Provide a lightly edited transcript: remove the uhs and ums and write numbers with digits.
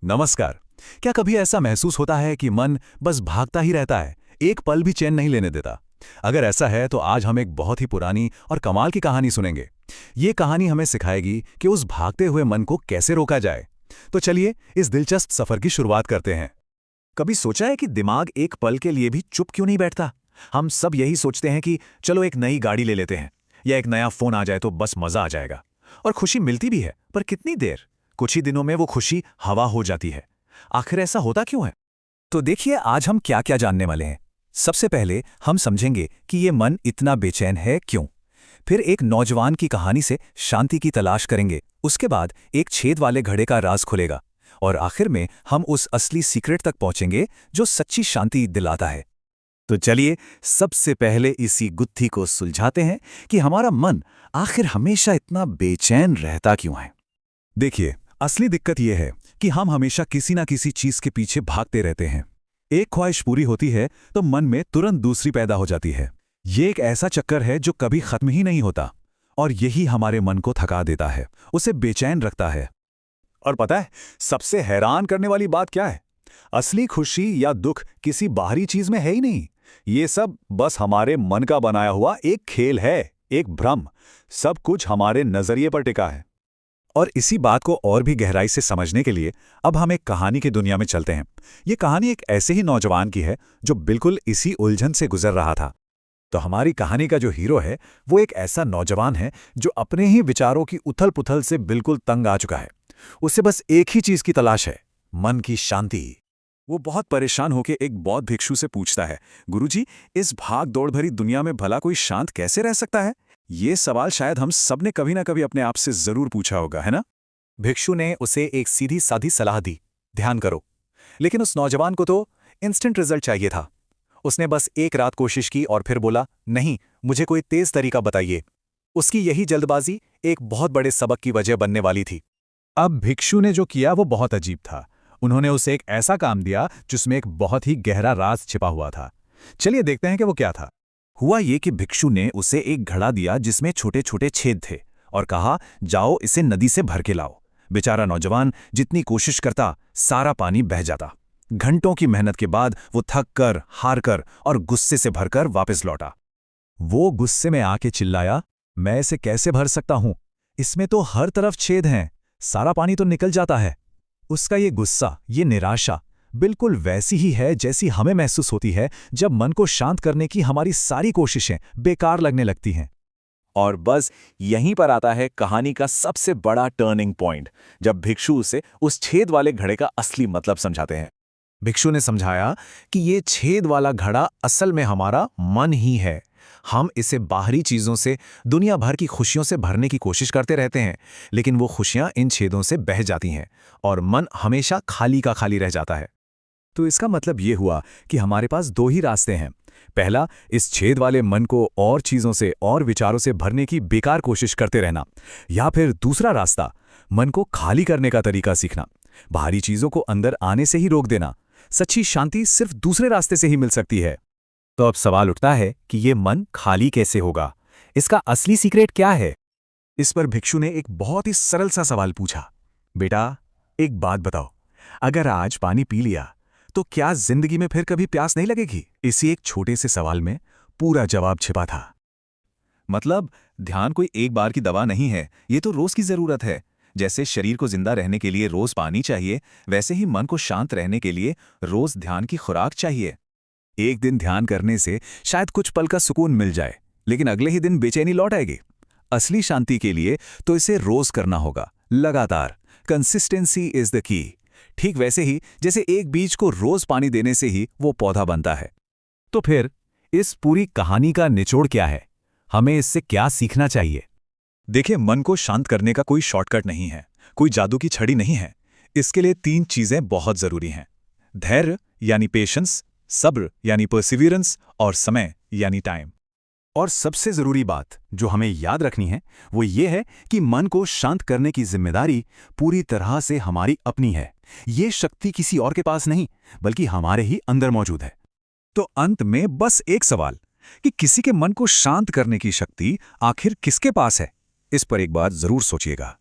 नमस्कार। क्या कभी ऐसा महसूस होता है कि मन बस भागता ही रहता है, एक पल भी चैन नहीं लेने देता? अगर ऐसा है तो आज हम एक बहुत ही पुरानी और कमाल की कहानी सुनेंगे। ये कहानी हमें सिखाएगी कि उस भागते हुए मन को कैसे रोका जाए। तो चलिए इस दिलचस्प सफर की शुरुआत करते हैं। कभी सोचा है कि दिमाग एक पल के लिए भी चुप क्यों नहीं बैठता? हम सब यही सोचते हैं कि चलो एक नई गाड़ी ले लेते हैं या एक नया फोन आ जाए तो बस मजा आ जाएगा। और खुशी मिलती भी है, पर कितनी देर? कुछ ही दिनों में वो खुशी हवा हो जाती है। आखिर ऐसा होता क्यों है? तो देखिए आज हम क्या क्या जानने वाले हैं। सबसे पहले हम समझेंगे कि ये मन इतना बेचैन है क्यों। फिर एक नौजवान की कहानी से शांति की तलाश करेंगे। उसके बाद एक छेद वाले घड़े का राज खुलेगा। और आखिर में हम उस असली सीक्रेट तक पहुंचेंगे जो सच्ची शांति दिलाता है। तो चलिए सबसे पहले इसी गुत्थी को सुलझाते हैं कि हमारा मन आखिर हमेशा इतना बेचैन रहता क्यों है। देखिए असली दिक्कत यह है कि हम हमेशा किसी ना किसी चीज के पीछे भागते रहते हैं। एक ख्वाहिश पूरी होती है तो मन में तुरंत दूसरी पैदा हो जाती है। ये एक ऐसा चक्कर है जो कभी खत्म ही नहीं होता और यही हमारे मन को थका देता है, उसे बेचैन रखता है। और पता है सबसे हैरान करने वाली बात क्या है? असली खुशी या दुख किसी बाहरी चीज में है ही नहीं। ये सब बस हमारे मन का बनाया हुआ एक खेल है, एक भ्रम। सब कुछ हमारे नजरिए पर टिका है। और इसी बात को और भी गहराई से समझने के लिए अब हम एक कहानी की दुनिया में चलते हैं। ये कहानी एक ऐसे ही नौजवान की है जो बिल्कुल इसी उलझन से गुजर रहा था। तो हमारी कहानी का जो हीरो है वो एक ऐसा नौजवान है जो अपने ही विचारों की उथल पुथल से बिल्कुल तंग आ चुका है। उसे बस एक ही चीज की तलाश है, मन की शांति। वो बहुत परेशान होकर एक बौद्ध भिक्षु से पूछता है, गुरुजी, इस भाग दौड़ भरी दुनिया में भला कोई शांत कैसे रह सकता है? ये सवाल शायद हम सब ने कभी ना कभी अपने आप से जरूर पूछा होगा, है ना? भिक्षु ने उसे एक सीधी साधी सलाह दी, ध्यान करो। लेकिन उस नौजवान को तो इंस्टेंट रिजल्ट चाहिए था। उसने बस एक रात कोशिश की और फिर बोला, नहीं, मुझे कोई तेज तरीका बताइए। उसकी यही जल्दबाजी एक बहुत बड़े सबक की वजह बनने वाली थी। अब भिक्षु ने जो किया वो बहुत अजीब था। उन्होंने उसे एक ऐसा काम दिया जिसमें एक बहुत ही गहरा राज छिपा हुआ था। चलिए देखते हैं कि वो क्या था। हुआ ये कि भिक्षु ने उसे एक घड़ा दिया जिसमें छोटे छोटे छेद थे और कहा, जाओ इसे नदी से भर के लाओ। बेचारा नौजवान जितनी कोशिश करता सारा पानी बह जाता। घंटों की मेहनत के बाद वो थक कर, हार कर और गुस्से से भरकर वापस लौटा। वो गुस्से में आके चिल्लाया, मैं इसे कैसे भर सकता हूं? इसमें तो हर तरफ छेद हैं, सारा पानी तो निकल जाता है। उसका ये गुस्सा, ये निराशा बिल्कुल वैसी ही है जैसी हमें महसूस होती है जब मन को शांत करने की हमारी सारी कोशिशें बेकार लगने लगती हैं। और बस यहीं पर आता है कहानी का सबसे बड़ा टर्निंग पॉइंट, जब भिक्षु उसे उस छेद वाले घड़े का असली मतलब समझाते हैं। भिक्षु ने समझाया कि ये छेद वाला घड़ा असल में हमारा मन ही है। हम इसे बाहरी चीजों से, दुनिया भर की खुशियों से भरने की कोशिश करते रहते हैं, लेकिन वो खुशियां इन छेदों से बह जाती हैं और मन हमेशा खाली का खाली रह जाता है। तो इसका मतलब ये हुआ कि हमारे पास दो ही रास्ते हैं। पहला, इस छेद वाले मन को और चीजों से और विचारों से भरने की बेकार कोशिश करते रहना, या फिर दूसरा रास्ता, मन को खाली करने का तरीका सीखना, बाहरी चीजों को अंदर आने से ही रोक देना। सच्ची शांति सिर्फ दूसरे रास्ते से ही मिल सकती है। तो अब सवाल उठता है कि ये मन खाली कैसे होगा? इसका असली सीक्रेट क्या है? इस पर भिक्षु ने एक बहुत ही सरल सा सवाल पूछा, बेटा एक बात बताओ, अगर आज पानी पी लिया तो क्या जिंदगी में फिर कभी प्यास नहीं लगेगी? इसी एक छोटे से सवाल में पूरा जवाब छिपा था। मतलब ध्यान कोई एक बार की दवा नहीं है, ये तो रोज की जरूरत है। जैसे शरीर को जिंदा रहने के लिए रोज पानी चाहिए, वैसे ही मन को शांत रहने के लिए रोज ध्यान की खुराक चाहिए। एक दिन ध्यान करने से शायद कुछ पल का सुकून मिल जाए, लेकिन अगले ही दिन बेचैनी लौट आएगी। असली शांति के लिए तो इसे रोज करना होगा, लगातार। Consistency is the key. ठीक वैसे ही जैसे एक बीज को रोज पानी देने से ही वो पौधा बनता है। तो फिर इस पूरी कहानी का निचोड़ क्या है? हमें इससे क्या सीखना चाहिए? देखिए, मन को शांत करने का कोई शॉर्टकट नहीं है, कोई जादू की छड़ी नहीं है। इसके लिए तीन चीजें बहुत जरूरी हैं: धैर्य यानी पेशेंस, सब्र यानी परसिवियरेंस और समय यानी टाइम। और सबसे जरूरी बात जो हमें याद रखनी है वो ये है कि मन को शांत करने की जिम्मेदारी पूरी तरह से हमारी अपनी है। ये शक्ति किसी और के पास नहीं, बल्कि हमारे ही अंदर मौजूद है। तो अंत में बस एक सवाल कि किसी के मन को शांत करने की शक्ति आखिर किसके पास है? इस पर एक बार जरूर सोचिएगा।